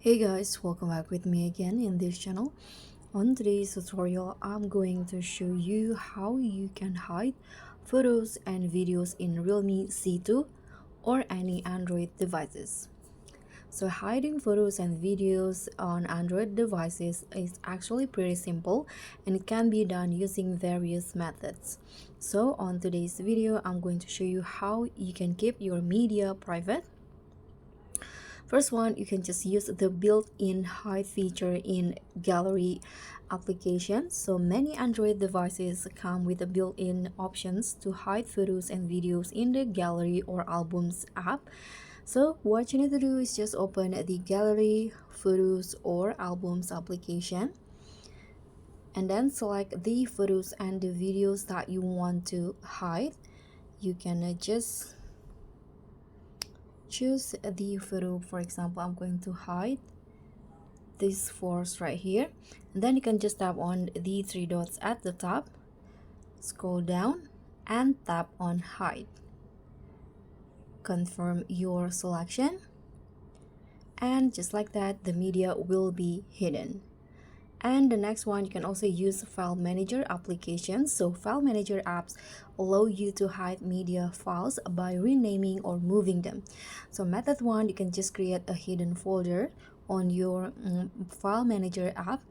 Hey guys, welcome back with me again in this channel. On today's tutorial, I'm going to show you how you can hide photos and videos in Realme C2 or any Android devices. So hiding photos and videos on Android devices is actually pretty simple and it can be done using various methods. So on today's video, I'm going to show you how you can keep your media private. First one, you can just use the built-in hide feature in gallery application. So many Android devices come with the built-in options to hide photos and videos in the gallery or albums app. So what you need to do is just open the gallery, photos or albums application and then select the photos and the videos that you want to hide. You can just choose the photo. For example, I'm going to hide this force right here, and then you can just tap on the three dots at the top, scroll down and tap on hide, confirm your selection, and just like that the media will be hidden. And the next one, you can also use file manager applications. So file manager apps allow you to hide media files by renaming or moving them. So method one, you can just create a hidden folder on your file manager app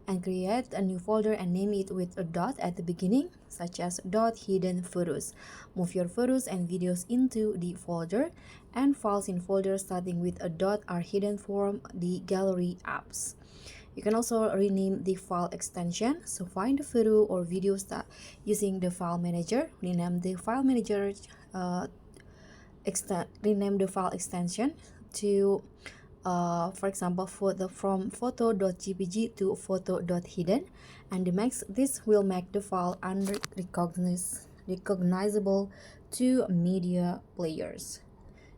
and create a new folder and name it with a dot at the beginning, such as dot hidden photos. Move your photos and videos into the folder, and files in folders starting with a dot are hidden from the gallery apps. You can also rename the file extension. So find the photo or videos that using the file manager, rename the file manager rename the file extension to for example from photo.jpg to photo.hidden, and this will make the file recognizable to media players.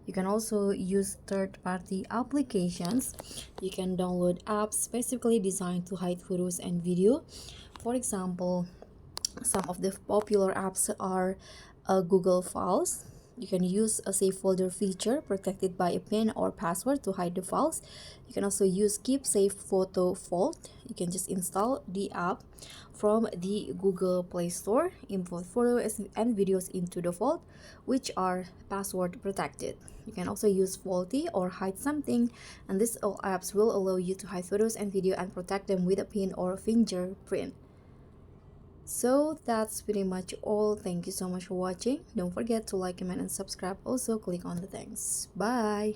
You can also use third-party applications. You can download apps specifically designed to hide photos and video. For example, some of the popular apps are Google Files. You can use a save folder feature protected by a PIN or password to hide the files. You can also use Keep Save Photo Vault. You can just install the app from the Google Play Store, import photos and videos into the vault, which are password protected. You can also use Faulty or Hide Something, and these all apps will allow you to hide photos and video and protect them with a PIN or fingerprint. So that's pretty much all. Thank you so much for watching. Don't forget to like, comment and subscribe. Also click on the thanks. Bye.